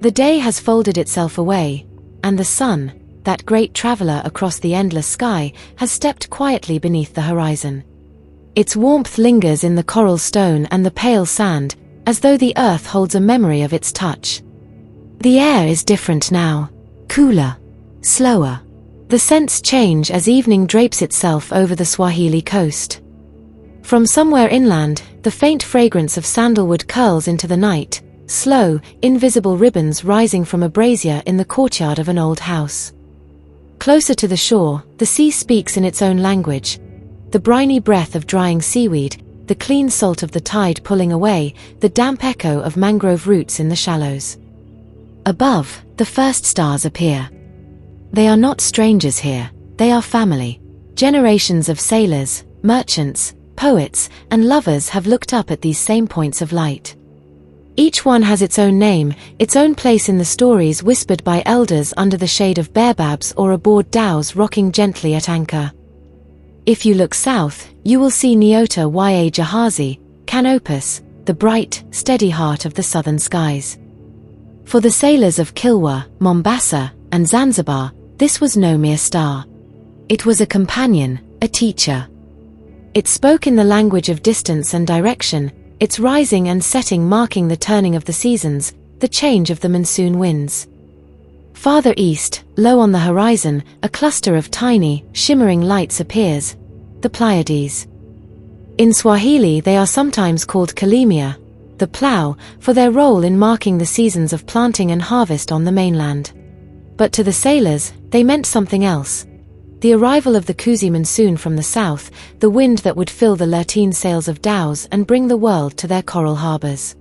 The day has folded itself away, and the sun, that great traveler across the endless sky, has stepped quietly beneath the horizon. Its warmth lingers in the coral stone and the pale sand, as though the earth holds a memory of its touch. The air is different now, cooler, slower. The scents change as evening drapes itself over the Swahili coast. From somewhere inland, the faint fragrance of sandalwood curls into the night, slow, invisible ribbons rising from a brazier in the courtyard of an old house. Closer to the shore, the sea speaks in its own language. The briny breath of drying seaweed, the clean salt of the tide pulling away, the damp echo of mangrove roots in the shallows. Above, the first stars appear. They are not strangers here, they are family. Generations of sailors, merchants, poets, and lovers have looked up at these same points of light. Each one has its own name, its own place in the stories whispered by elders under the shade of baobabs or aboard dhows rocking gently at anchor. If you look south, you will see Nyota ya Jahazi, Canopus, the bright, steady heart of the southern skies. For the sailors of Kilwa, Mombasa, and Zanzibar, this was no mere star. It was a companion, a teacher. It spoke in the language of distance and direction, its rising and setting marking the turning of the seasons, the change of the monsoon winds. Farther east, low on the horizon, a cluster of tiny, shimmering lights appears, the Pleiades. In Swahili they are sometimes called Colonial, the plough, for their role in marking the seasons of planting and harvest on the mainland. But to the sailors, they meant something else. The arrival of the Kuzi monsoon from the south, the wind that would fill the lateen sails of dhows and bring the world to their coral harbors.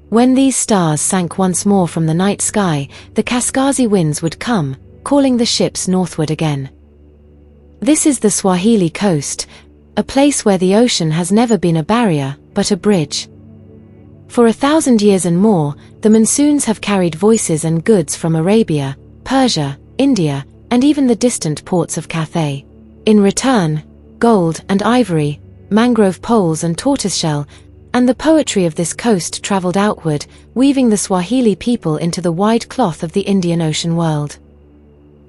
When these stars sank once more from the night sky, the Kaskazi winds would come, calling the ships northward again. This is the Swahili coast, a place where the ocean has never been a barrier, but a bridge. For 1,000 years and more, the monsoons have carried voices and goods from Arabia, Persia, India, and even the distant ports of Cathay. In return, gold and ivory, mangrove poles and tortoiseshell, and the poetry of this coast traveled outward, weaving the Swahili people into the wide cloth of the Indian Ocean world.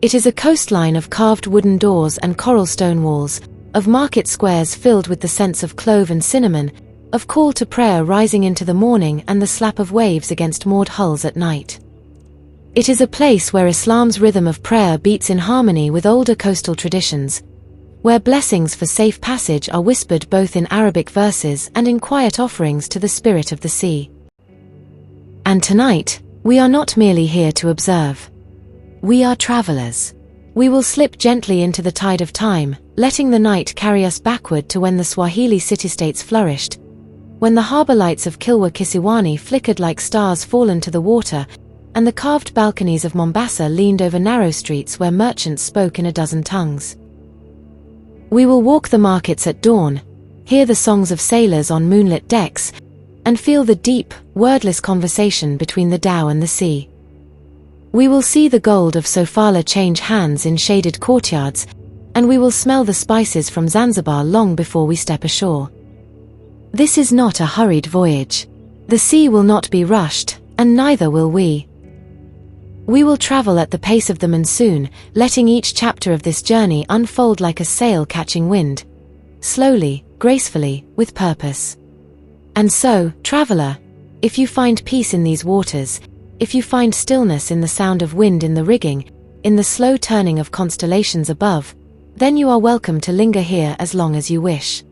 It is a coastline of carved wooden doors and coral stone walls, of market squares filled with the scents of clove and cinnamon, of call to prayer rising into the morning and the slap of waves against moored hulls at night. It is a place where Islam's rhythm of prayer beats in harmony with older coastal traditions, where blessings for safe passage are whispered both in Arabic verses and in quiet offerings to the spirit of the sea. And tonight, we are not merely here to observe. We are travelers. We will slip gently into the tide of time, letting the night carry us backward to when the Swahili city-states flourished, when the harbor lights of Kilwa Kisiwani flickered like stars fallen to the water, and the carved balconies of Mombasa leaned over narrow streets where merchants spoke in a dozen tongues. We will walk the markets at dawn, hear the songs of sailors on moonlit decks, and feel the deep, wordless conversation between the dhow and the sea. We will see the gold of Sofala change hands in shaded courtyards, and we will smell the spices from Zanzibar long before we step ashore. This is not a hurried voyage. The sea will not be rushed, and neither will we. We will travel at the pace of the monsoon, letting each chapter of this journey unfold like a sail catching wind, slowly, gracefully, with purpose. And so, traveler, if you find peace in these waters, if you find stillness in the sound of wind in the rigging, in the slow turning of constellations above, then you are welcome to linger here as long as you wish.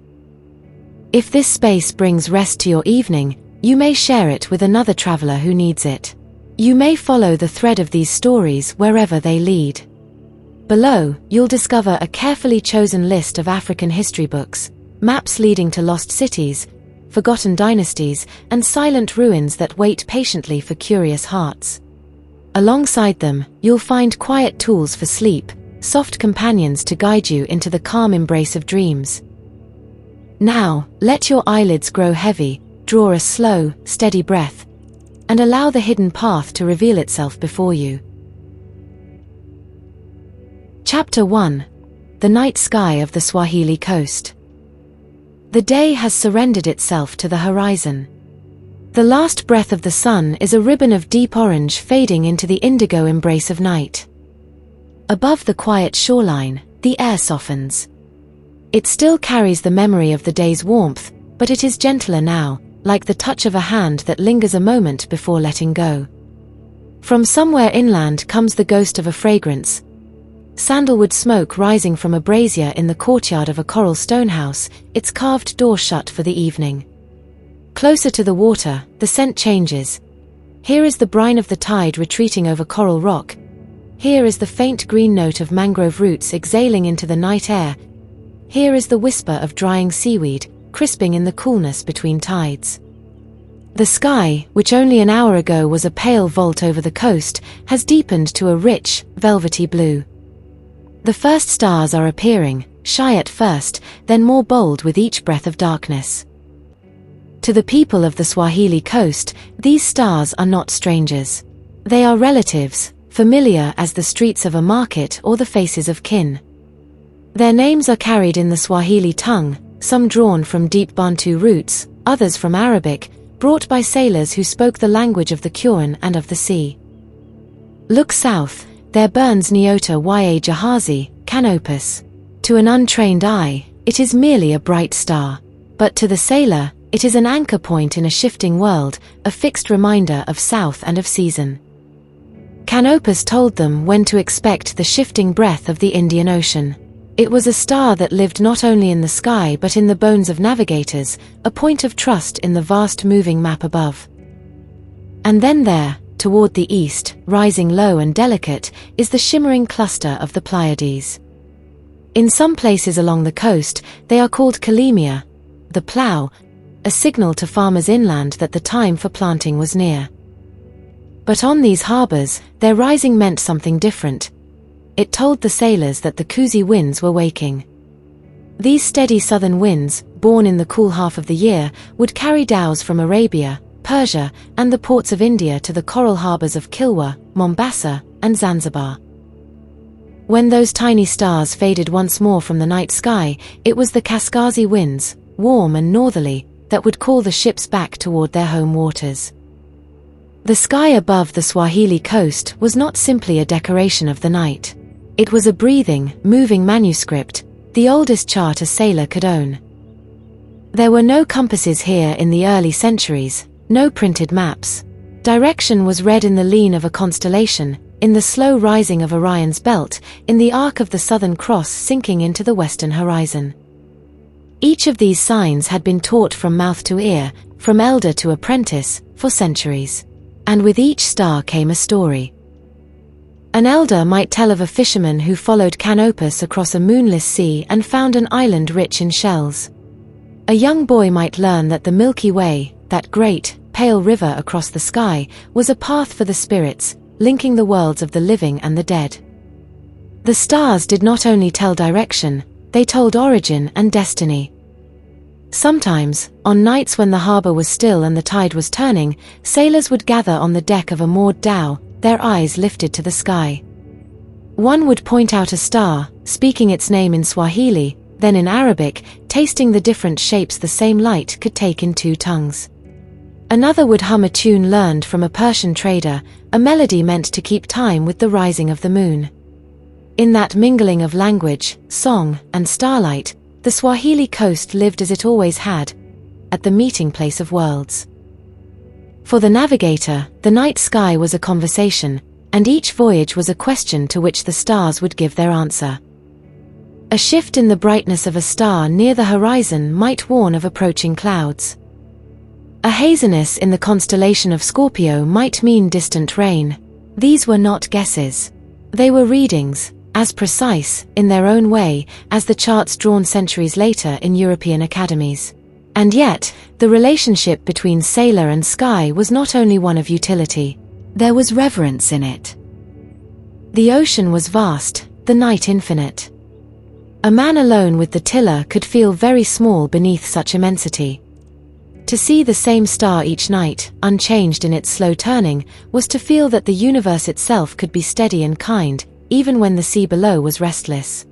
If this space brings rest to your evening, you may share it with another traveler who needs it. You may follow the thread of these stories wherever they lead. Below, you'll discover a carefully chosen list of African history books, maps leading to lost cities, forgotten dynasties, and silent ruins that wait patiently for curious hearts. Alongside them, you'll find quiet tools for sleep, soft companions to guide you into the calm embrace of dreams. Now, let your eyelids grow heavy, draw a slow, steady breath, and allow the hidden path to reveal itself before you. Chapter 1. The Night Sky of the Swahili Coast. The day has surrendered itself to the horizon. The last breath of the sun is a ribbon of deep orange fading into the indigo embrace of night. Above the quiet shoreline, the air softens. It still carries the memory of the day's warmth, but it is gentler now, like the touch of a hand that lingers a moment before letting go. From somewhere inland comes the ghost of a fragrance. Sandalwood smoke rising from a brazier in the courtyard of a coral stone house, its carved door shut for the evening. Closer to the water, the scent changes. Here is the brine of the tide retreating over coral rock. Here is the faint green note of mangrove roots exhaling into the night air. Here is the whisper of drying seaweed, crisping in the coolness between tides. The sky, which only an hour ago was a pale vault over the coast, has deepened to a rich, velvety blue. The first stars are appearing, shy at first, then more bold with each breath of darkness. To the people of the Swahili coast, these stars are not strangers. They are relatives, familiar as the streets of a market or the faces of kin. Their names are carried in the Swahili tongue, some drawn from deep Bantu roots, others from Arabic, brought by sailors who spoke the language of the Kuan and of the sea. Look south, there burns Nyota ya Jahazi, Canopus. To an untrained eye, it is merely a bright star. But to the sailor, it is an anchor point in a shifting world, a fixed reminder of south and of season. Canopus told them when to expect the shifting breath of the Indian Ocean. It was a star that lived not only in the sky but in the bones of navigators, a point of trust in the vast moving map above. And then there, toward the east, rising low and delicate, is the shimmering cluster of the Pleiades. In some places along the coast, they are called kalimia, the plough, a signal to farmers inland that the time for planting was near. But on these harbors, their rising meant something different. It told the sailors that the Kuzi winds were waking. These steady southern winds, born in the cool half of the year, would carry dhows from Arabia, Persia, and the ports of India to the coral harbors of Kilwa, Mombasa, and Zanzibar. When those tiny stars faded once more from the night sky, it was the Kaskazi winds, warm and northerly, that would call the ships back toward their home waters. The sky above the Swahili coast was not simply a decoration of the night. It was a breathing, moving manuscript, the oldest chart a sailor could own. There were no compasses here in the early centuries, no printed maps. Direction was read in the lean of a constellation, in the slow rising of Orion's belt, in the arc of the Southern Cross sinking into the western horizon. Each of these signs had been taught from mouth to ear, from elder to apprentice, for centuries. And with each star came a story. An elder might tell of a fisherman who followed Canopus across a moonless sea and found an island rich in shells. A young boy might learn that the Milky Way, that great, pale river across the sky, was a path for the spirits, linking the worlds of the living and the dead. The stars did not only tell direction, they told origin and destiny. Sometimes, on nights when the harbor was still and the tide was turning, sailors would gather on the deck of a moored dhow, their eyes lifted to the sky. One would point out a star, speaking its name in Swahili, then in Arabic, tasting the different shapes the same light could take in two tongues. Another would hum a tune learned from a Persian trader, a melody meant to keep time with the rising of the moon. In that mingling of language, song, and starlight, the Swahili coast lived as it always had, at the meeting place of worlds. For the navigator, the night sky was a conversation, and each voyage was a question to which the stars would give their answer. A shift in the brightness of a star near the horizon might warn of approaching clouds. A haziness in the constellation of Scorpio might mean distant rain. These were not guesses. They were readings, as precise, in their own way, as the charts drawn centuries later in European academies. And yet, the relationship between sailor and sky was not only one of utility. There was reverence in it. The ocean was vast, the night infinite. A man alone with the tiller could feel very small beneath such immensity. To see the same star each night, unchanged in its slow turning, was to feel that the universe itself could be steady and kind, even when the sea below was restless.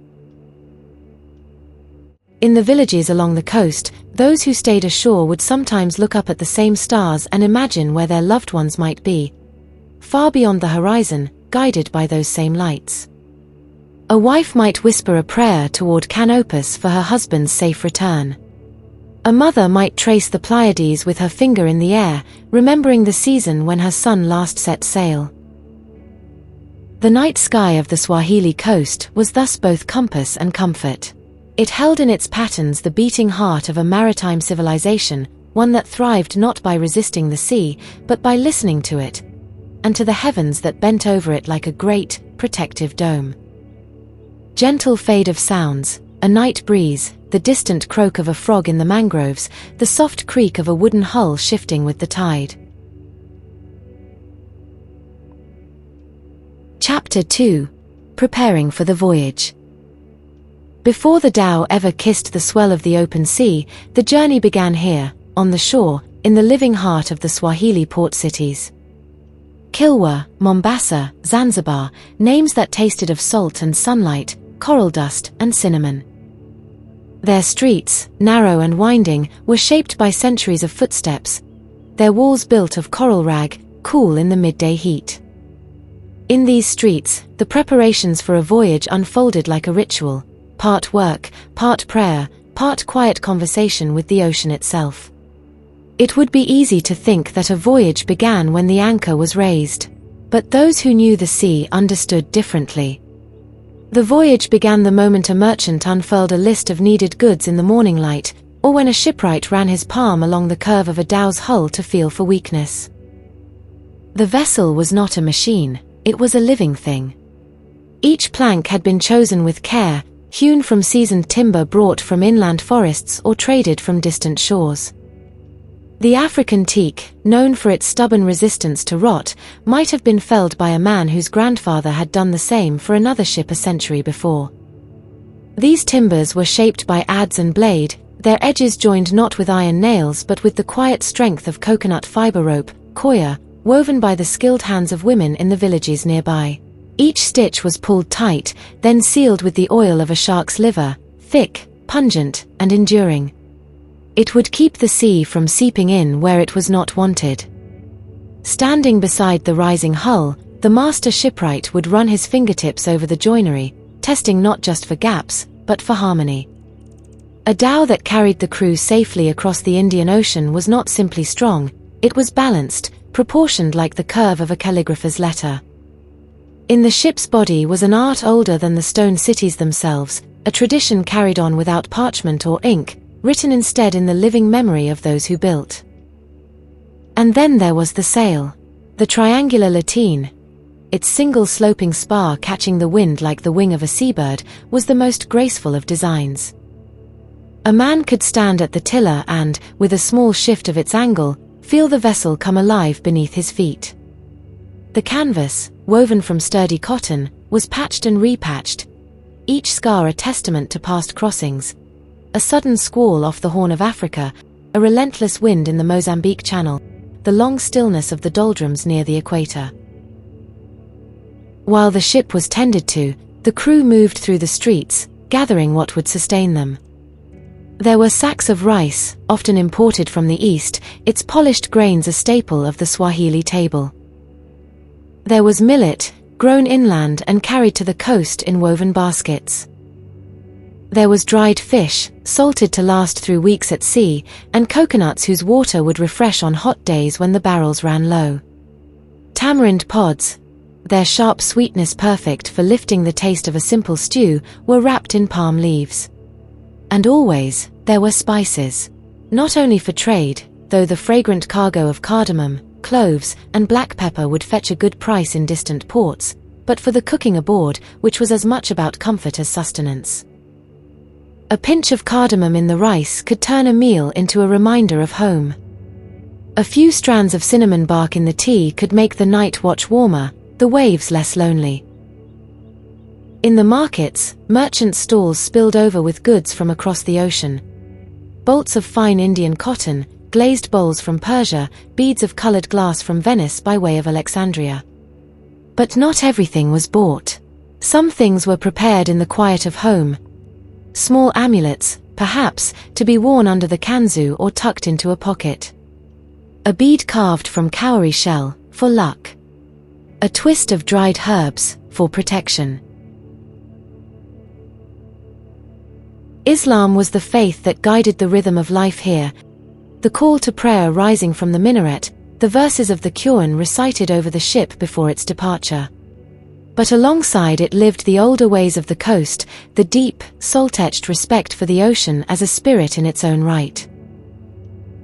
In the villages along the coast, those who stayed ashore would sometimes look up at the same stars and imagine where their loved ones might be, far beyond the horizon, guided by those same lights. A wife might whisper a prayer toward Canopus for her husband's safe return. A mother might trace the Pleiades with her finger in the air, remembering the season when her son last set sail. The night sky of the Swahili coast was thus both compass and comfort. It held in its patterns the beating heart of a maritime civilization, one that thrived not by resisting the sea, but by listening to it, and to the heavens that bent over it like a great, protective dome. Gentle fade of sounds, a night breeze, the distant croak of a frog in the mangroves, the soft creak of a wooden hull shifting with the tide. Chapter 2. Preparing for the voyage. Before the dhow ever kissed the swell of the open sea, the journey began here, on the shore, in the living heart of the Swahili port cities. Kilwa, Mombasa, Zanzibar, names that tasted of salt and sunlight, coral dust and cinnamon. Their streets, narrow and winding, were shaped by centuries of footsteps, their walls built of coral rag, cool in the midday heat. In these streets, the preparations for a voyage unfolded like a ritual, part work, part prayer, part quiet conversation with the ocean itself. It would be easy to think that a voyage began when the anchor was raised. But those who knew the sea understood differently. The voyage began the moment a merchant unfurled a list of needed goods in the morning light, or when a shipwright ran his palm along the curve of a dhow's hull to feel for weakness. The vessel was not a machine, it was a living thing. Each plank had been chosen with care, hewn from seasoned timber brought from inland forests or traded from distant shores. The African teak, known for its stubborn resistance to rot, might have been felled by a man whose grandfather had done the same for another ship a century before. These timbers were shaped by adze and blade, their edges joined not with iron nails but with the quiet strength of coconut fiber rope, koya, woven by the skilled hands of women in the villages nearby. Each stitch was pulled tight, then sealed with the oil of a shark's liver, thick, pungent, and enduring. It would keep the sea from seeping in where it was not wanted. Standing beside the rising hull, the master shipwright would run his fingertips over the joinery, testing not just for gaps, but for harmony. A dhow that carried the crew safely across the Indian Ocean was not simply strong, it was balanced, proportioned like the curve of a calligrapher's letter. In the ship's body was an art older than the stone cities themselves, a tradition carried on without parchment or ink, written instead in the living memory of those who built. And then there was the sail. The triangular lateen, its single sloping spar catching the wind like the wing of a seabird, was the most graceful of designs. A man could stand at the tiller and, with a small shift of its angle, feel the vessel come alive beneath his feet. The canvas, woven from sturdy cotton, was patched and repatched, each scar a testament to past crossings. A sudden squall off the Horn of Africa, a relentless wind in the Mozambique Channel, the long stillness of the doldrums near the equator. While the ship was tended to, the crew moved through the streets, gathering what would sustain them. There were sacks of rice, often imported from the east, its polished grains a staple of the Swahili table. There was millet, grown inland and carried to the coast in woven baskets. There was dried fish, salted to last through weeks at sea, and coconuts whose water would refresh on hot days when the barrels ran low. Tamarind pods, their sharp sweetness perfect for lifting the taste of a simple stew, were wrapped in palm leaves. And always, there were spices. Not only for trade, though the fragrant cargo of cardamom, cloves, and black pepper would fetch a good price in distant ports, but for the cooking aboard, which was as much about comfort as sustenance. A pinch of cardamom in the rice could turn a meal into a reminder of home. A few strands of cinnamon bark in the tea could make the night watch warmer, the waves less lonely. In the markets, merchant stalls spilled over with goods from across the ocean. Bolts of fine Indian cotton, glazed bowls from Persia, beads of colored glass from Venice by way of Alexandria. But not everything was bought. Some things were prepared in the quiet of home. Small amulets, perhaps, to be worn under the kanzu or tucked into a pocket. A bead carved from cowrie shell, for luck. A twist of dried herbs, for protection. Islam was the faith that guided the rhythm of life here, the call to prayer rising from the minaret, the verses of the Quran recited over the ship before its departure. But alongside it lived the older ways of the coast, the deep, soul-touched respect for the ocean as a spirit in its own right.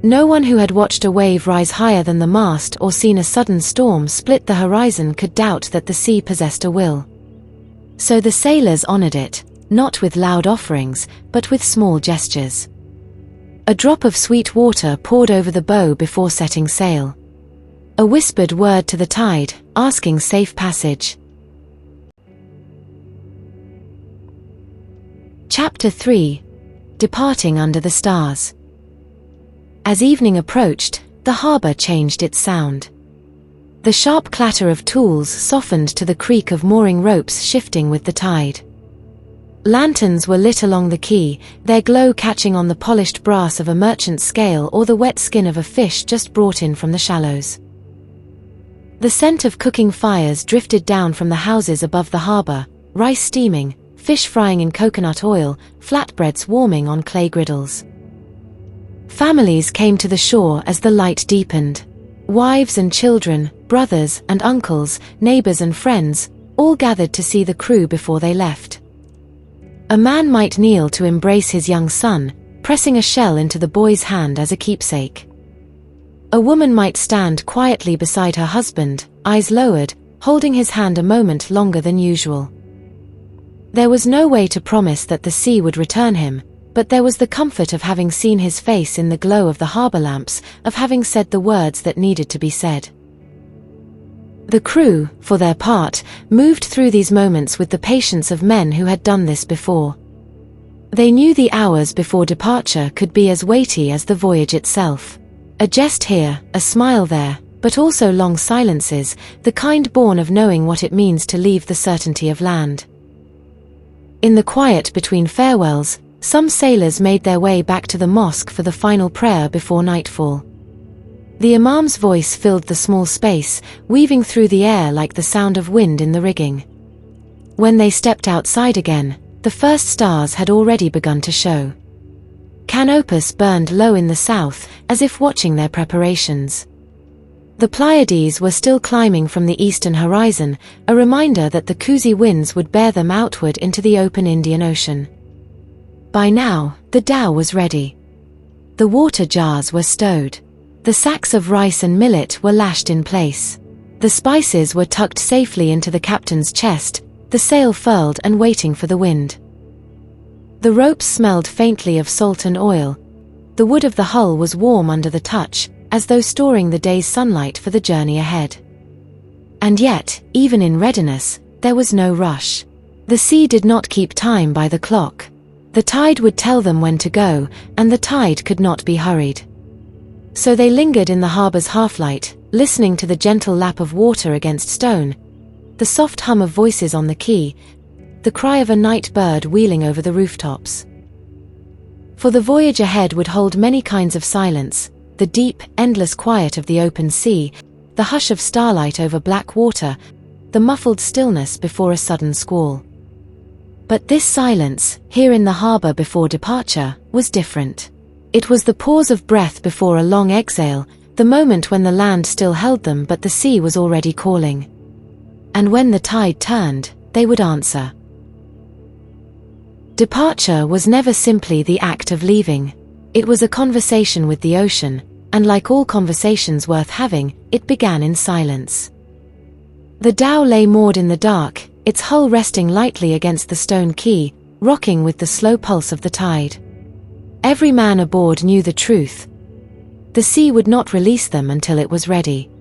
No one who had watched a wave rise higher than the mast or seen a sudden storm split the horizon could doubt that the sea possessed a will. So the sailors honored it, not with loud offerings, but with small gestures. A drop of sweet water poured over the bow before setting sail. A whispered word to the tide, asking safe passage. Chapter 3. Departing under the stars. As evening approached, the harbor changed its sound. The sharp clatter of tools softened to the creak of mooring ropes shifting with the tide. Lanterns were lit along the quay, their glow catching on the polished brass of a merchant's scale or the wet skin of a fish just brought in from the shallows. The scent of cooking fires drifted down from the houses above the harbor, rice steaming, fish frying in coconut oil, flatbreads warming on clay griddles. Families came to the shore as the light deepened. Wives and children, brothers and uncles, neighbors and friends, all gathered to see the crew before they left. A man might kneel to embrace his young son, pressing a shell into the boy's hand as a keepsake. A woman might stand quietly beside her husband, eyes lowered, holding his hand a moment longer than usual. There was no way to promise that the sea would return him, but there was the comfort of having seen his face in the glow of the harbor lamps, of having said the words that needed to be said. The crew, for their part, moved through these moments with the patience of men who had done this before. They knew the hours before departure could be as weighty as the voyage itself. A jest here, a smile there, but also long silences, the kind born of knowing what it means to leave the certainty of land. In the quiet between farewells, some sailors made their way back to the mosque for the final prayer before nightfall. The imam's voice filled the small space, weaving through the air like the sound of wind in the rigging. When they stepped outside again, the first stars had already begun to show. Canopus burned low in the south, as if watching their preparations. The Pleiades were still climbing from the eastern horizon, a reminder that the cozy winds would bear them outward into the open Indian Ocean. By now, the dhow was ready. The water jars were stowed. The sacks of rice and millet were lashed in place. The spices were tucked safely into the captain's chest, the sail furled and waiting for the wind. The ropes smelled faintly of salt and oil. The wood of the hull was warm under the touch, as though storing the day's sunlight for the journey ahead. And yet, even in readiness, there was no rush. The sea did not keep time by the clock. The tide would tell them when to go, and the tide could not be hurried. So they lingered in the harbor's half-light, listening to the gentle lap of water against stone, the soft hum of voices on the quay, the cry of a night bird wheeling over the rooftops. For the voyage ahead would hold many kinds of silence, the deep, endless quiet of the open sea, the hush of starlight over black water, the muffled stillness before a sudden squall. But this silence, here in the harbor before departure, was different. It was the pause of breath before a long exhale, the moment when the land still held them but the sea was already calling. And when the tide turned, they would answer. Departure was never simply the act of leaving. It was a conversation with the ocean, and like all conversations worth having, it began in silence. The dhow lay moored in the dark, its hull resting lightly against the stone quay, rocking with the slow pulse of the tide. Every man aboard knew the truth. The sea would not release them until it was ready.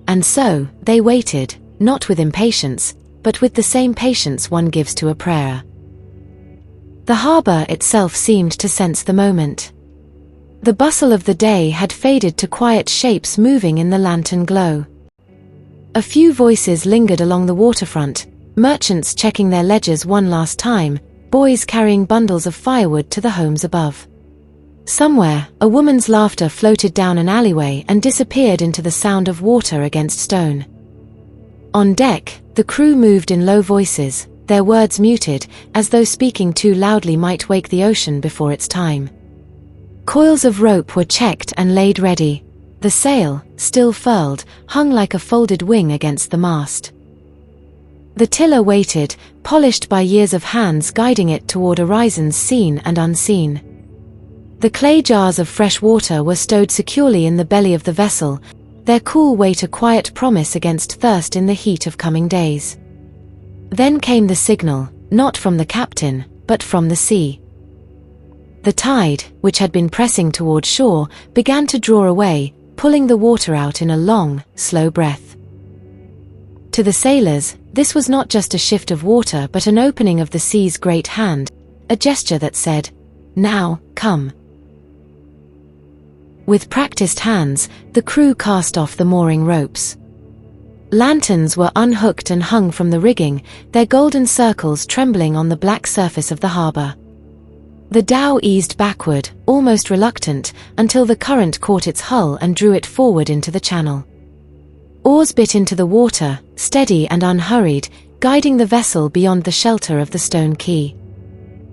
And so, they waited, not with impatience, but with the same patience one gives to a prayer. The harbor itself seemed to sense the moment. The bustle of the day had faded to quiet shapes moving in the lantern glow. A few voices lingered along the waterfront, merchants checking their ledgers one last time, boys carrying bundles of firewood to the homes above. Somewhere, a woman's laughter floated down an alleyway and disappeared into the sound of water against stone. On deck, the crew moved in low voices, their words muted, as though speaking too loudly might wake the ocean before its time. Coils of rope were checked and laid ready. The sail, still furled, hung like a folded wing against the mast. The tiller waited, polished by years of hands guiding it toward horizons seen and unseen. The clay jars of fresh water were stowed securely in the belly of the vessel, their cool weight a quiet promise against thirst in the heat of coming days. Then came the signal, not from the captain, but from the sea. The tide, which had been pressing toward shore, began to draw away, pulling the water out in a long, slow breath. To the sailors, this was not just a shift of water but an opening of the sea's great hand, a gesture that said, "Now, come." With practiced hands, the crew cast off the mooring ropes. Lanterns were unhooked and hung from the rigging, their golden circles trembling on the black surface of the harbor. The dhow eased backward, almost reluctant, until the current caught its hull and drew it forward into the channel. Oars bit into the water, steady and unhurried, guiding the vessel beyond the shelter of the stone quay.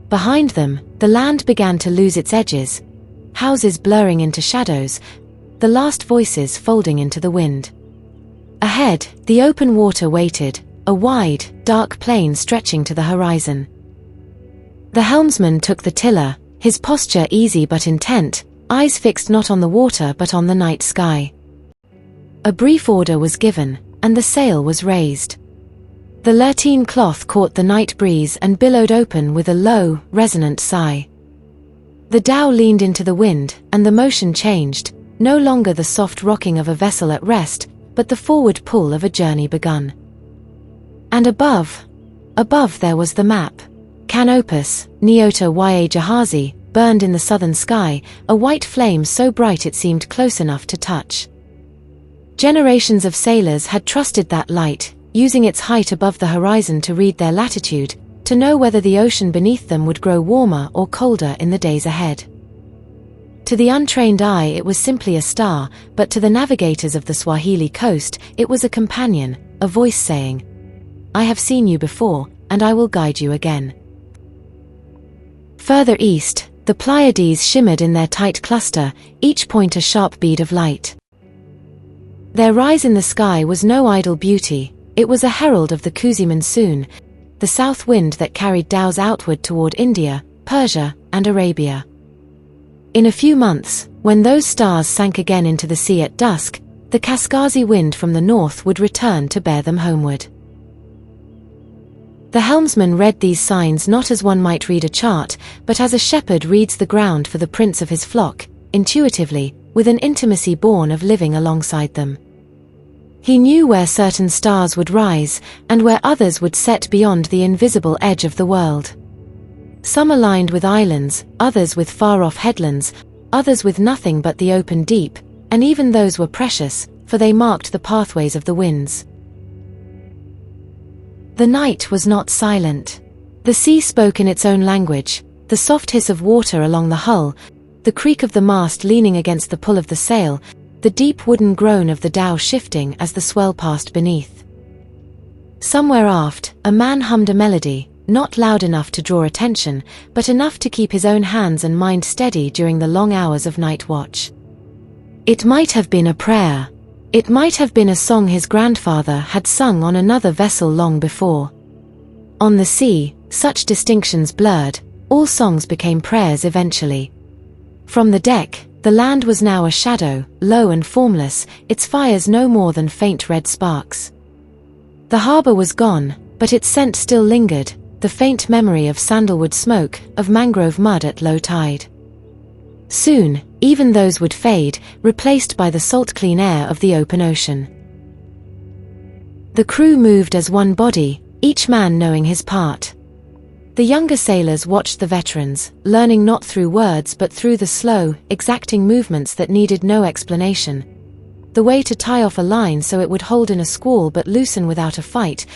Behind them, the land began to lose its edges, houses blurring into shadows, the last voices folding into the wind. Ahead, the open water waited, a wide, dark plain stretching to the horizon. The helmsman took the tiller, his posture easy but intent, eyes fixed not on the water but on the night sky. A brief order was given, and the sail was raised. The lateen cloth caught the night breeze and billowed open with a low, resonant sigh. The dhow leaned into the wind, and the motion changed, no longer the soft rocking of a vessel at rest, but the forward pull of a journey begun. And above there was the map. Canopus, Nyota ya Jahazi, burned in the southern sky, a white flame so bright it seemed close enough to touch. Generations of sailors had trusted that light, using its height above the horizon to read their latitude, to know whether the ocean beneath them would grow warmer or colder in the days ahead. To the untrained eye it was simply a star, but to the navigators of the Swahili coast it was a companion, a voice saying, "I have seen you before, and I will guide you again." Further east, the Pleiades shimmered in their tight cluster, each point a sharp bead of light. Their rise in the sky was no idle beauty, it was a herald of the Kusi monsoon, the south wind that carried dhows outward toward India, Persia, and Arabia. In a few months, when those stars sank again into the sea at dusk, the Kaskazi wind from the north would return to bear them homeward. The helmsman read these signs not as one might read a chart, but as a shepherd reads the ground for the prints of his flock, intuitively, with an intimacy born of living alongside them. He knew where certain stars would rise, and where others would set beyond the invisible edge of the world. Some aligned with islands, others with far-off headlands, others with nothing but the open deep, and even those were precious, for they marked the pathways of the winds. The night was not silent. The sea spoke in its own language, the soft hiss of water along the hull, the creak of the mast leaning against the pull of the sail, the deep wooden groan of the dhow shifting as the swell passed beneath. Somewhere aft, a man hummed a melody, not loud enough to draw attention, but enough to keep his own hands and mind steady during the long hours of night watch. It might have been a prayer. It might have been a song his grandfather had sung on another vessel long before. On the sea, such distinctions blurred, all songs became prayers eventually. From the deck, the land was now a shadow, low and formless, its fires no more than faint red sparks. The harbor was gone, but its scent still lingered, the faint memory of sandalwood smoke, of mangrove mud at low tide. Soon, even those would fade, replaced by the salt-clean air of the open ocean. The crew moved as one body, each man knowing his part. The younger sailors watched the veterans, learning not through words but through the slow, exacting movements that needed no explanation. The way to tie off a line so it would hold in a squall but loosen without a fight,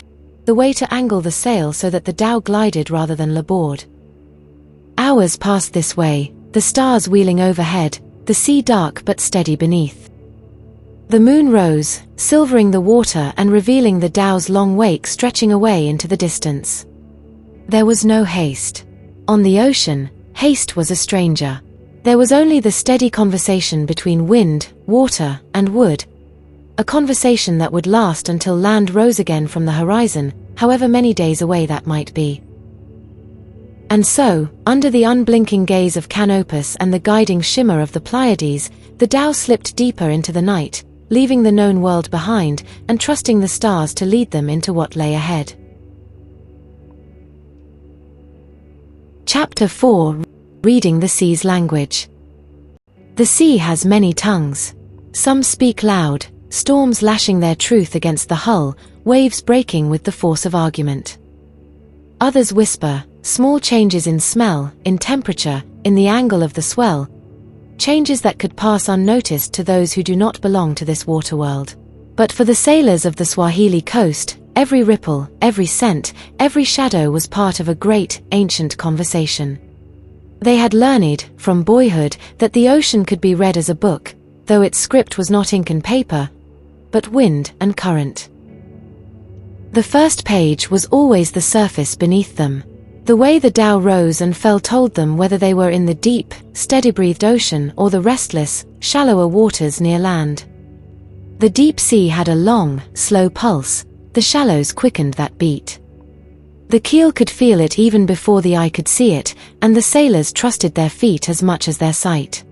the way to angle the sail so that the dhow glided rather than larboard. Hours passed this way, the stars wheeling overhead, the sea dark but steady beneath. The moon rose, silvering the water and revealing the dhow's long wake stretching away into the distance. There was no haste. On the ocean, haste was a stranger. There was only the steady conversation between wind, water, and wood. A conversation that would last until land rose again from the horizon, however many days away that might be. And so, under the unblinking gaze of Canopus and the guiding shimmer of the Pleiades, the dhow slipped deeper into the night, leaving the known world behind and trusting the stars to lead them into what lay ahead. Chapter 4: Reading the Sea's Language. The sea has many tongues. Some speak loud, storms lashing their truth against the hull, waves breaking with the force of argument. Others whisper, small changes in smell, in temperature, in the angle of the swell, changes that could pass unnoticed to those who do not belong to this water world. But for the sailors of the Swahili coast, every ripple, every scent, every shadow was part of a great, ancient conversation. They had learned, from boyhood, that the ocean could be read as a book, though its script was not ink and paper, but wind and current. The first page was always the surface beneath them. The way the dhow rose and fell told them whether they were in the deep, steady-breathed ocean or the restless, shallower waters near land. The deep sea had a long, slow pulse. The shallows quickened that beat. The keel could feel it even before the eye could see it, and the sailors trusted their feet as much as their sight.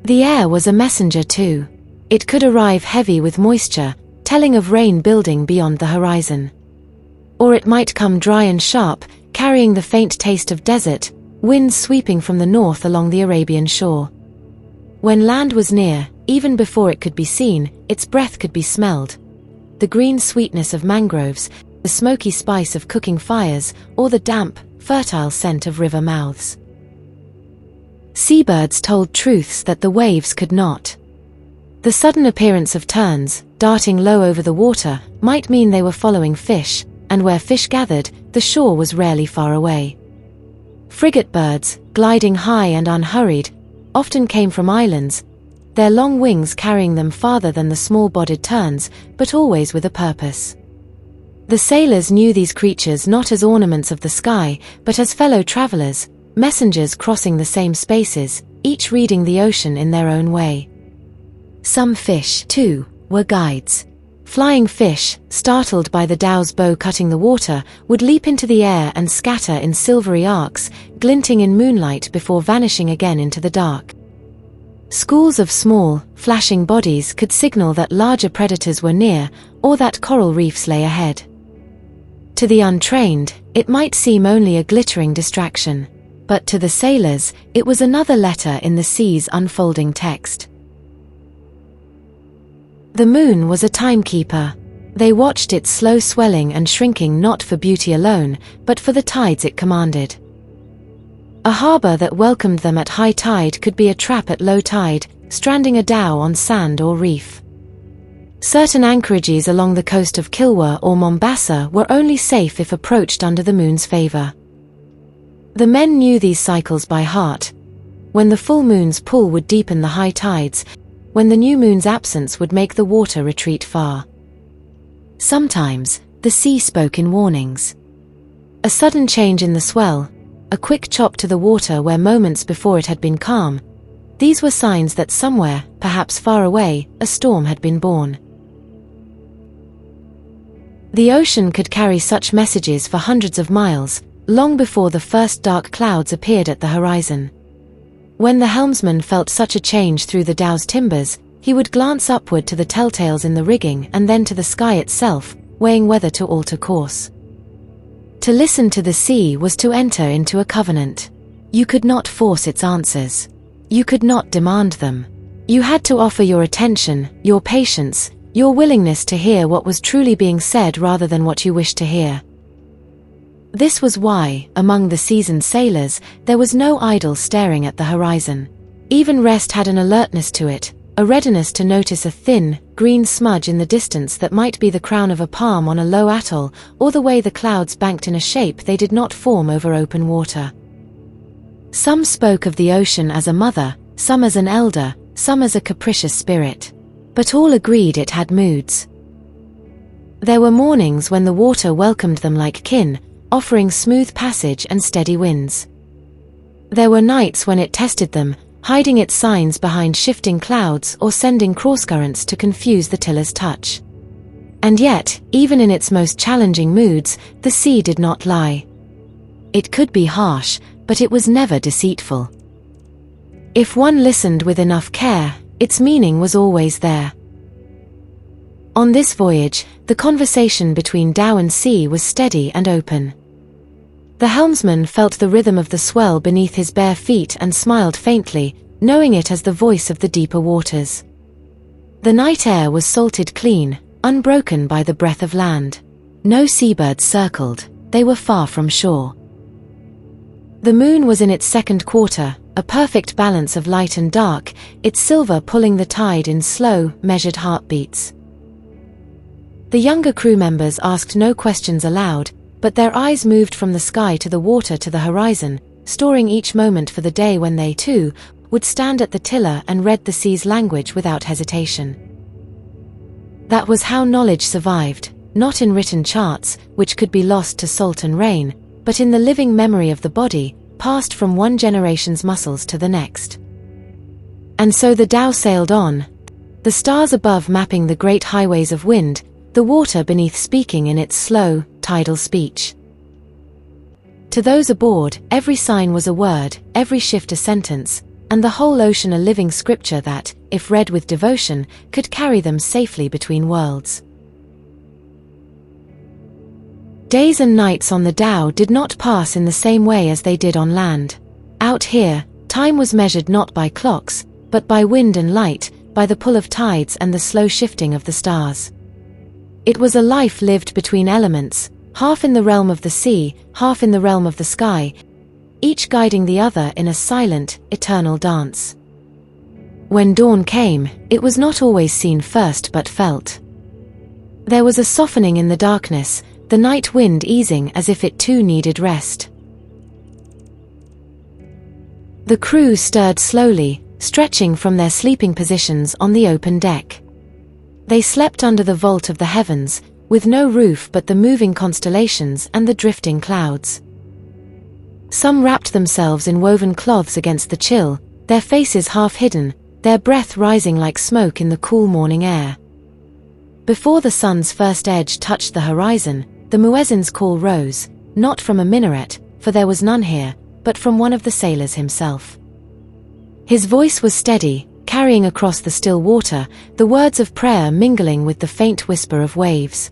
The air was a messenger too. It could arrive heavy with moisture, telling of rain building beyond the horizon. Or it might come dry and sharp, carrying the faint taste of desert, winds sweeping from the north along the Arabian shore. When land was near, even before it could be seen, its breath could be smelled. The green sweetness of mangroves, the smoky spice of cooking fires, or the damp, fertile scent of river mouths. Seabirds told truths that the waves could not. The sudden appearance of terns, darting low over the water, might mean they were following fish, and where fish gathered, the shore was rarely far away. Frigate birds, gliding high and unhurried, often came from islands, their long wings carrying them farther than the small-bodied terns, but always with a purpose. The sailors knew these creatures not as ornaments of the sky, but as fellow travelers, messengers crossing the same spaces, each reading the ocean in their own way. Some fish, too, were guides. Flying fish, startled by the dhow's bow cutting the water, would leap into the air and scatter in silvery arcs, glinting in moonlight before vanishing again into the dark. Schools of small, flashing bodies could signal that larger predators were near, or that coral reefs lay ahead. To the untrained, it might seem only a glittering distraction, but to the sailors, it was another letter in the sea's unfolding text. The moon was a timekeeper. They watched its slow swelling and shrinking not for beauty alone, but for the tides it commanded. A harbor that welcomed them at high tide could be a trap at low tide, stranding a dhow on sand or reef. Certain anchorages along the coast of Kilwa or Mombasa were only safe if approached under the moon's favor. The men knew these cycles by heart. When the full moon's pull would deepen the high tides, when the new moon's absence would make the water retreat far. Sometimes, the sea spoke in warnings. A sudden change in the swell, a quick chop to the water where moments before it had been calm, these were signs that somewhere, perhaps far away, a storm had been born. The ocean could carry such messages for hundreds of miles, long before the first dark clouds appeared at the horizon. When the helmsman felt such a change through the dhow's timbers, he would glance upward to the telltales in the rigging and then to the sky itself, weighing whether to alter course. To listen to the sea was to enter into a covenant. You could not force its answers. You could not demand them. You had to offer your attention, your patience, your willingness to hear what was truly being said rather than what you wished to hear. This was why, among the seasoned sailors, there was no idle staring at the horizon. Even rest had an alertness to it, a readiness to notice a thin, green smudge in the distance that might be the crown of a palm on a low atoll, or the way the clouds banked in a shape they did not form over open water. Some spoke of the ocean as a mother, some as an elder, some as a capricious spirit. But all agreed it had moods. There were mornings when the water welcomed them like kin, offering smooth passage and steady winds. There were nights when it tested them, hiding its signs behind shifting clouds or sending crosscurrents to confuse the tiller's touch. And yet, even in its most challenging moods, the sea did not lie. It could be harsh, but it was never deceitful. If one listened with enough care, its meaning was always there. On this voyage, the conversation between dhow and sea was steady and open. The helmsman felt the rhythm of the swell beneath his bare feet and smiled faintly, knowing it as the voice of the deeper waters. The night air was salted clean, unbroken by the breath of land. No seabirds circled, they were far from shore. The moon was in its second quarter, a perfect balance of light and dark, its silver pulling the tide in slow, measured heartbeats. The younger crew members asked no questions aloud, but their eyes moved from the sky to the water to the horizon, storing each moment for the day when they, too, would stand at the tiller and read the sea's language without hesitation. That was how knowledge survived, not in written charts, which could be lost to salt and rain, but in the living memory of the body, passed from one generation's muscles to the next. And so the dhow sailed on, the stars above mapping the great highways of wind, the water beneath speaking in its slow, tidal speech. To those aboard, every sign was a word, every shift a sentence, and the whole ocean a living scripture that, if read with devotion, could carry them safely between worlds. Days and nights on the dhow did not pass in the same way as they did on land. Out here, time was measured not by clocks, but by wind and light, by the pull of tides and the slow shifting of the stars. It was a life lived between elements, half in the realm of the sea, half in the realm of the sky, each guiding the other in a silent, eternal dance. When dawn came, it was not always seen first but felt. There was a softening in the darkness, the night wind easing as if it too needed rest. The crew stirred slowly, stretching from their sleeping positions on the open deck. They slept under the vault of the heavens, with no roof but the moving constellations and the drifting clouds. Some wrapped themselves in woven cloths against the chill, their faces half hidden, their breath rising like smoke in the cool morning air. Before the sun's first edge touched the horizon, the muezzin's call rose, not from a minaret, for there was none here, but from one of the sailors himself. His voice was steady, carrying across the still water, the words of prayer mingling with the faint whisper of waves.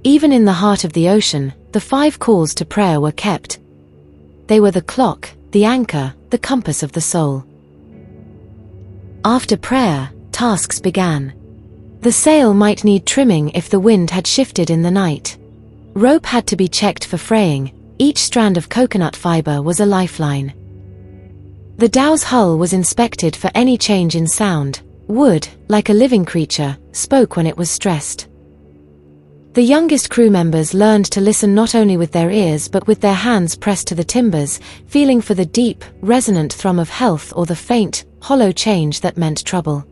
Even in the heart of the ocean, the 5 calls to prayer were kept. They were the clock, the anchor, the compass of the soul. After prayer, tasks began. The sail might need trimming if the wind had shifted in the night. Rope had to be checked for fraying, each strand of coconut fiber was a lifeline. The dhow's hull was inspected for any change in sound. Wood, like a living creature, spoke when it was stressed. The youngest crew members learned to listen not only with their ears but with their hands pressed to the timbers, feeling for the deep, resonant thrum of health or the faint, hollow change that meant trouble.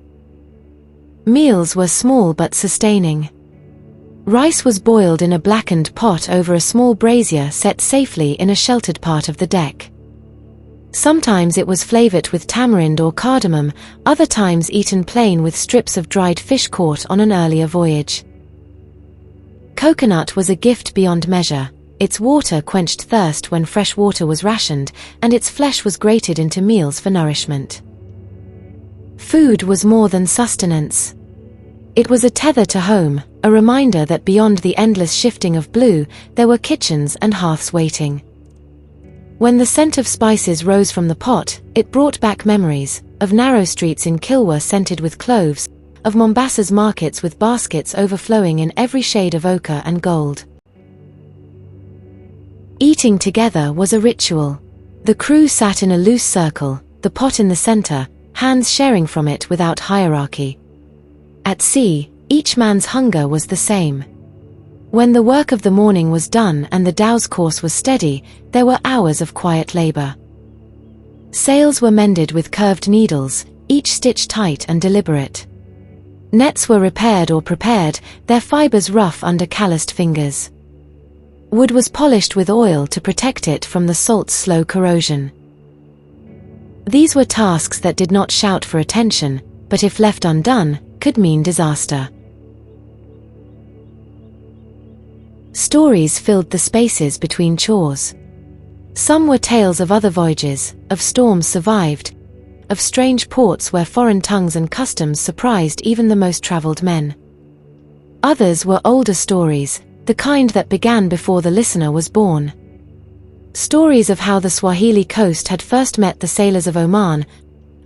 Meals were small but sustaining. Rice was boiled in a blackened pot over a small brazier set safely in a sheltered part of the deck. Sometimes it was flavored with tamarind or cardamom, other times eaten plain with strips of dried fish caught on an earlier voyage. Coconut was a gift beyond measure. Its water quenched thirst when fresh water was rationed, and its flesh was grated into meals for nourishment. Food was more than sustenance. It was a tether to home, a reminder that beyond the endless shifting of blue, there were kitchens and hearths waiting. When the scent of spices rose from the pot, it brought back memories of narrow streets in Kilwa scented with cloves, of Mombasa's markets with baskets overflowing in every shade of ochre and gold. Eating together was a ritual. The crew sat in a loose circle, the pot in the center, hands sharing from it without hierarchy. At sea, each man's hunger was the same. When the work of the morning was done and the dhow's course was steady, there were hours of quiet labor. Sails were mended with curved needles, each stitch tight and deliberate. Nets were repaired or prepared, their fibers rough under calloused fingers. Wood was polished with oil to protect it from the salt's slow corrosion. These were tasks that did not shout for attention, but if left undone, could mean disaster. Stories filled the spaces between chores. Some were tales of other voyages, of storms survived, of strange ports where foreign tongues and customs surprised even the most traveled men. Others were older stories, the kind that began before the listener was born. Stories of how the Swahili coast had first met the sailors of Oman,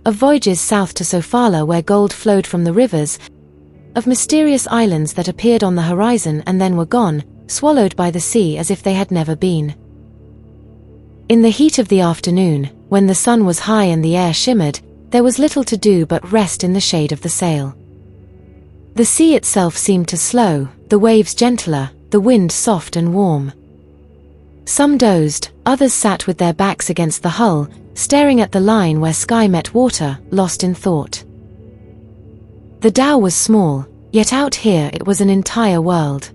of voyages south to Sofala where gold flowed from the rivers, of mysterious islands that appeared on the horizon and then were gone, swallowed by the sea as if they had never been. In the heat of the afternoon, when the sun was high and the air shimmered, there was little to do but rest in the shade of the sail. The sea itself seemed to slow, the waves gentler, the wind soft and warm. Some dozed, others sat with their backs against the hull, staring at the line where sky met water, lost in thought. The dhow was small, yet out here it was an entire world.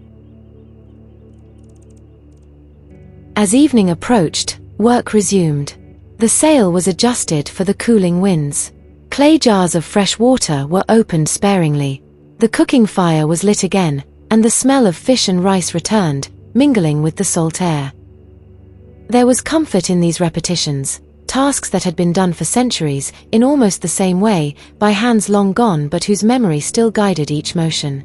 As evening approached, work resumed. The sail was adjusted for the cooling winds. Clay jars of fresh water were opened sparingly. The cooking fire was lit again, and the smell of fish and rice returned, mingling with the salt air. There was comfort in these repetitions, tasks that had been done for centuries, in almost the same way, by hands long gone but whose memory still guided each motion.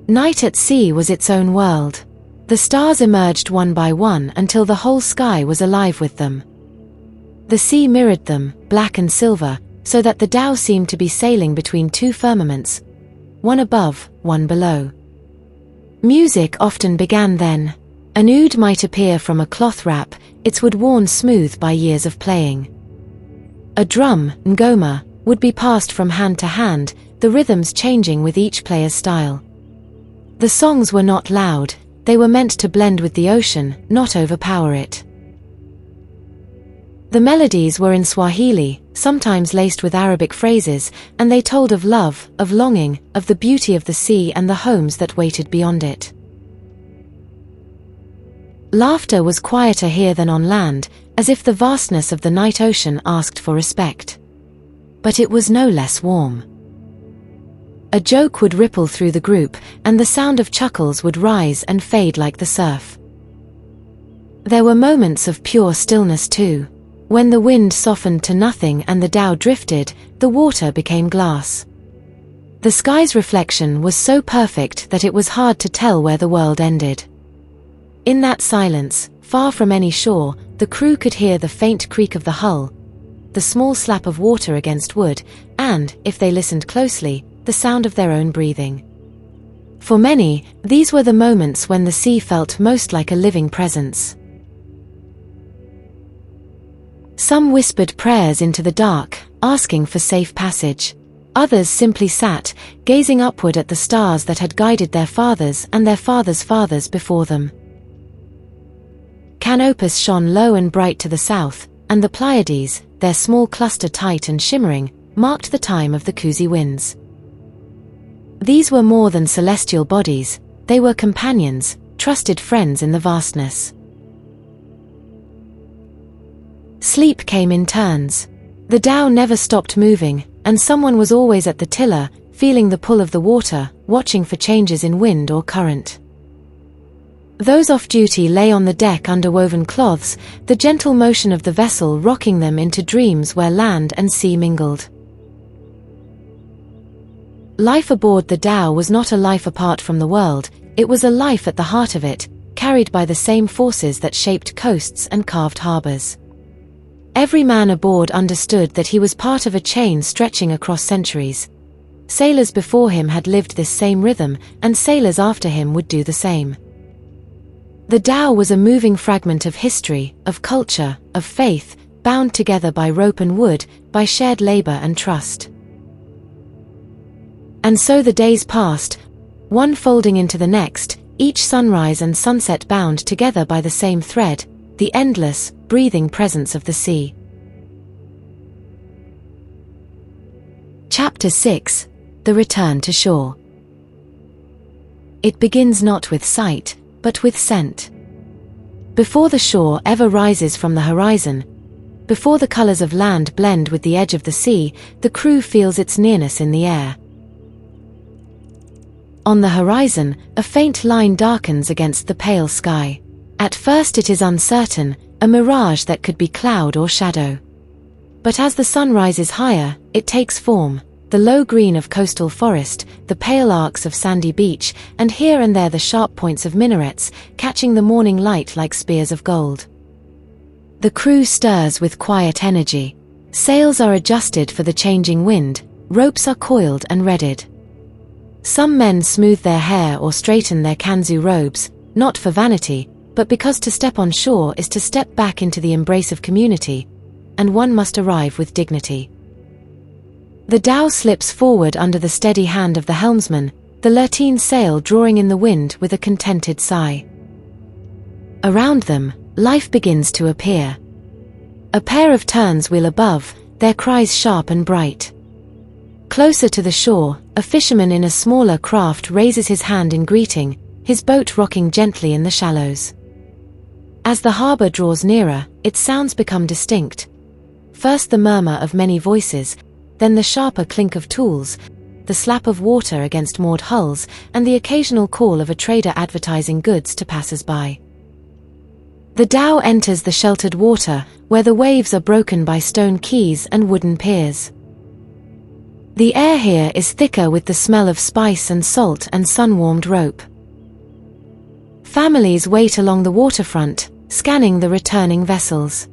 Night at sea was its own world. The stars emerged one by one until the whole sky was alive with them. The sea mirrored them, black and silver, so that the dhow seemed to be sailing between two firmaments, one above, one below. Music often began then. An oud might appear from a cloth wrap, its wood worn smooth by years of playing. A drum, ngoma, would be passed from hand to hand, the rhythms changing with each player's style. The songs were not loud, they were meant to blend with the ocean, not overpower it. The melodies were in Swahili, sometimes laced with Arabic phrases, and they told of love, of longing, of the beauty of the sea and the homes that waited beyond it. Laughter was quieter here than on land, as if the vastness of the night ocean asked for respect. But it was no less warm. A joke would ripple through the group, and the sound of chuckles would rise and fade like the surf. There were moments of pure stillness too. When the wind softened to nothing and the dhow drifted, the water became glass. The sky's reflection was so perfect that it was hard to tell where the world ended. In that silence, far from any shore, the crew could hear the faint creak of the hull, the small slap of water against wood, and, if they listened closely, the sound of their own breathing. For many, these were the moments when the sea felt most like a living presence. Some whispered prayers into the dark, asking for safe passage. Others simply sat, gazing upward at the stars that had guided their fathers and their fathers' fathers before them. Canopus shone low and bright to the south, and the Pleiades, their small cluster tight and shimmering, marked the time of the Kuzi winds. These were more than celestial bodies, they were companions, trusted friends in the vastness. Sleep came in turns. The dhow never stopped moving, and someone was always at the tiller, feeling the pull of the water, watching for changes in wind or current. Those off duty lay on the deck under woven cloths, the gentle motion of the vessel rocking them into dreams where land and sea mingled. Life aboard the dhow was not a life apart from the world, it was a life at the heart of it, carried by the same forces that shaped coasts and carved harbors. Every man aboard understood that he was part of a chain stretching across centuries. Sailors before him had lived this same rhythm, and sailors after him would do the same. The dhow was a moving fragment of history, of culture, of faith, bound together by rope and wood, by shared labor and trust. And so the days passed, one folding into the next, each sunrise and sunset bound together by the same thread, the endless, breathing presence of the sea. Chapter 6: The Return to Shore. It begins not with sight, but with scent. Before the shore ever rises from the horizon, before the colors of land blend with the edge of the sea, the crew feels its nearness in the air. On the horizon, a faint line darkens against the pale sky. At first it is uncertain, a mirage that could be cloud or shadow. But as the sun rises higher, it takes form, the low green of coastal forest, the pale arcs of sandy beach, and here and there the sharp points of minarets, catching the morning light like spears of gold. The crew stirs with quiet energy. Sails are adjusted for the changing wind, ropes are coiled and readied. Some men smooth their hair or straighten their kanzu robes, not for vanity, but because to step on shore is to step back into the embrace of community, and one must arrive with dignity. The dhow slips forward under the steady hand of the helmsman, the lateen sail drawing in the wind with a contented sigh. Around them, life begins to appear. A pair of terns wheel above, their cries sharp and bright. Closer to the shore, a fisherman in a smaller craft raises his hand in greeting, his boat rocking gently in the shallows. As the harbor draws nearer, its sounds become distinct. First the murmur of many voices, then the sharper clink of tools, the slap of water against moored hulls, and the occasional call of a trader advertising goods to passers-by. The dhow enters the sheltered water, where the waves are broken by stone quays and wooden piers. The air here is thicker with the smell of spice and salt and sun-warmed rope. Families wait along the waterfront, scanning the returning vessels.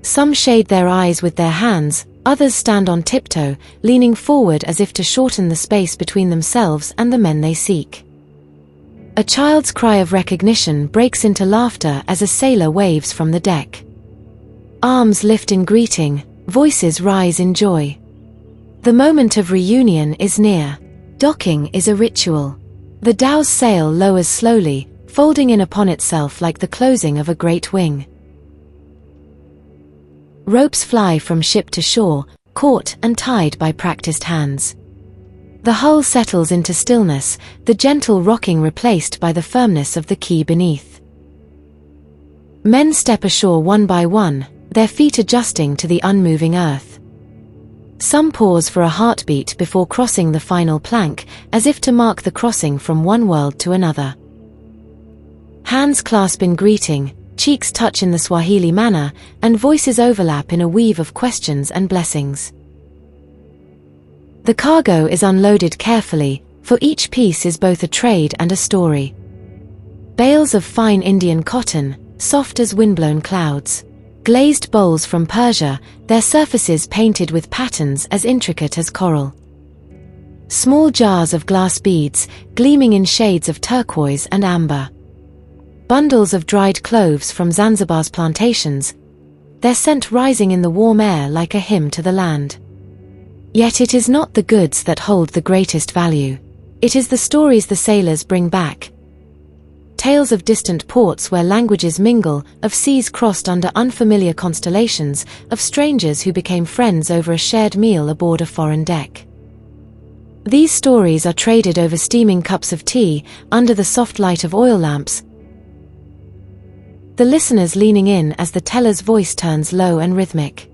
Some shade their eyes with their hands, others stand on tiptoe, leaning forward as if to shorten the space between themselves and the men they seek. A child's cry of recognition breaks into laughter as a sailor waves from the deck. Arms lift in greeting, voices rise in joy. The moment of reunion is near. Docking is a ritual. The dhow's sail lowers slowly, folding in upon itself like the closing of a great wing. Ropes fly from ship to shore, caught and tied by practiced hands. The hull settles into stillness, the gentle rocking replaced by the firmness of the quay beneath. Men step ashore one by one, their feet adjusting to the unmoving earth. Some pause for a heartbeat before crossing the final plank, as if to mark the crossing from one world to another. Hands clasp in greeting, cheeks touch in the Swahili manner, and voices overlap in a weave of questions and blessings. The cargo is unloaded carefully, for each piece is both a trade and a story. Bales of fine Indian cotton, soft as windblown clouds. Glazed bowls from Persia, their surfaces painted with patterns as intricate as coral. Small jars of glass beads, gleaming in shades of turquoise and amber. Bundles of dried cloves from Zanzibar's plantations, their scent rising in the warm air like a hymn to the land. Yet it is not the goods that hold the greatest value. It is the stories the sailors bring back. Tales of distant ports where languages mingle, of seas crossed under unfamiliar constellations, of strangers who became friends over a shared meal aboard a foreign deck. These stories are traded over steaming cups of tea, under the soft light of oil lamps, the listeners leaning in as the teller's voice turns low and rhythmic.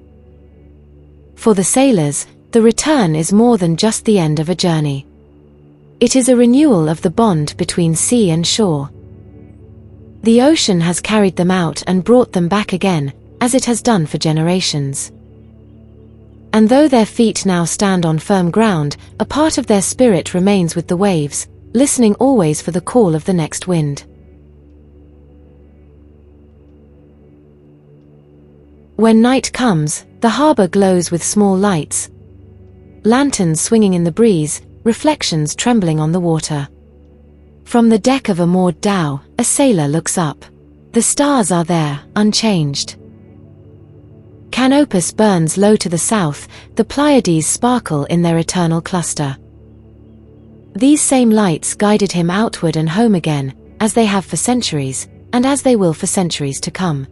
For the sailors, the return is more than just the end of a journey. It is a renewal of the bond between sea and shore. The ocean has carried them out and brought them back again, as it has done for generations. And though their feet now stand on firm ground, a part of their spirit remains with the waves, listening always for the call of the next wind. When night comes, the harbor glows with small lights. Lanterns swinging in the breeze, reflections trembling on the water. From the deck of a moored dhow, a sailor looks up. The stars are there, unchanged. Canopus burns low to the south, the Pleiades sparkle in their eternal cluster. These same lights guided him outward and home again, as they have for centuries, and as they will for centuries to come.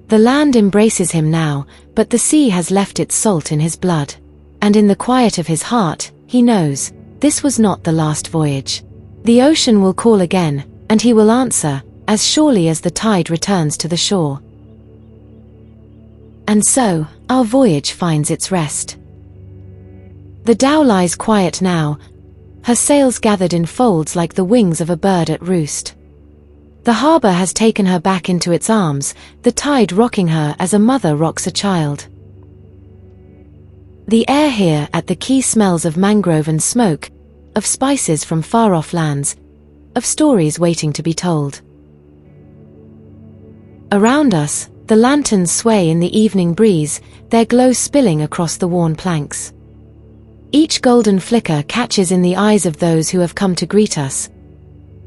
The land embraces him now, but the sea has left its salt in his blood. And in the quiet of his heart, he knows, this was not the last voyage. The ocean will call again, and he will answer, as surely as the tide returns to the shore. And so, our voyage finds its rest. The dhow lies quiet now, her sails gathered in folds like the wings of a bird at roost. The harbor has taken her back into its arms, the tide rocking her as a mother rocks a child. The air here at the quay smells of mangrove and smoke, of spices from far-off lands, of stories waiting to be told. Around us, the lanterns sway in the evening breeze, their glow spilling across the worn planks. Each golden flicker catches in the eyes of those who have come to greet us.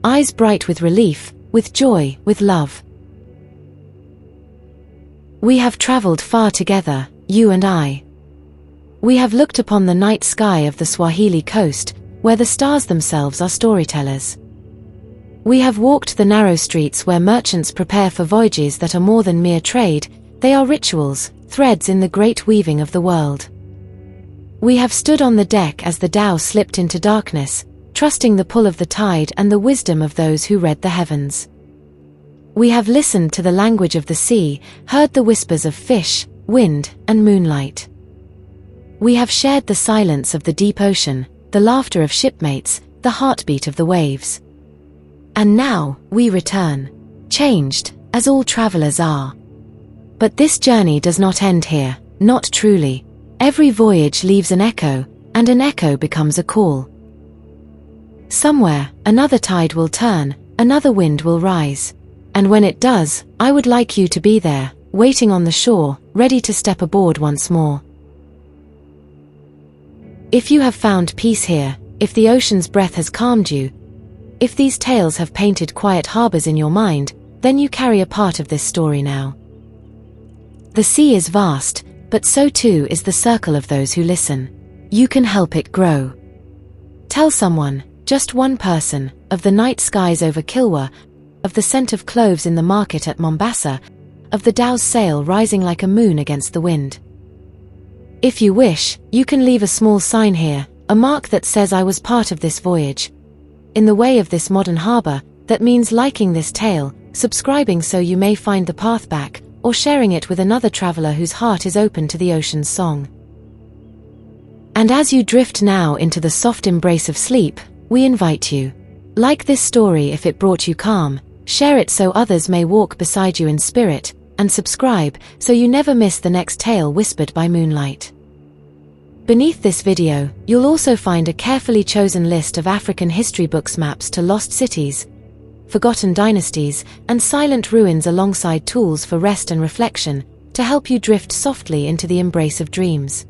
Eyes bright with relief, with joy, with love. We have traveled far together, you and I. We have looked upon the night sky of the Swahili coast, where the stars themselves are storytellers. We have walked the narrow streets where merchants prepare for voyages that are more than mere trade, they are rituals, threads in the great weaving of the world. We have stood on the deck as the dhow slipped into darkness, trusting the pull of the tide and the wisdom of those who read the heavens. We have listened to the language of the sea, heard the whispers of fish, wind, and moonlight. We have shared the silence of the deep ocean, the laughter of shipmates, the heartbeat of the waves. And now, we return, changed, as all travelers are. But this journey does not end here, not truly. Every voyage leaves an echo, and an echo becomes a call. Somewhere, another tide will turn, another wind will rise. And when it does, I would like you to be there, waiting on the shore, ready to step aboard once more. If you have found peace here, if the ocean's breath has calmed you, if these tales have painted quiet harbors in your mind, then you carry a part of this story now. The sea is vast, but so too is the circle of those who listen. You can help it grow. Tell someone, just one person, of the night skies over Kilwa, of the scent of cloves in the market at Mombasa, of the dhow's sail rising like a moon against the wind. If you wish, you can leave a small sign here, a mark that says I was part of this voyage. In the way of this modern harbor, that means liking this tale, subscribing so you may find the path back, or sharing it with another traveler whose heart is open to the ocean's song. And as you drift now into the soft embrace of sleep, we invite you. Like this story if it brought you calm, share it so others may walk beside you in spirit, and subscribe so you never miss the next tale whispered by moonlight. Beneath this video, you'll also find a carefully chosen list of African history books maps to lost cities, forgotten dynasties, and silent ruins alongside tools for rest and reflection, to help you drift softly into the embrace of dreams.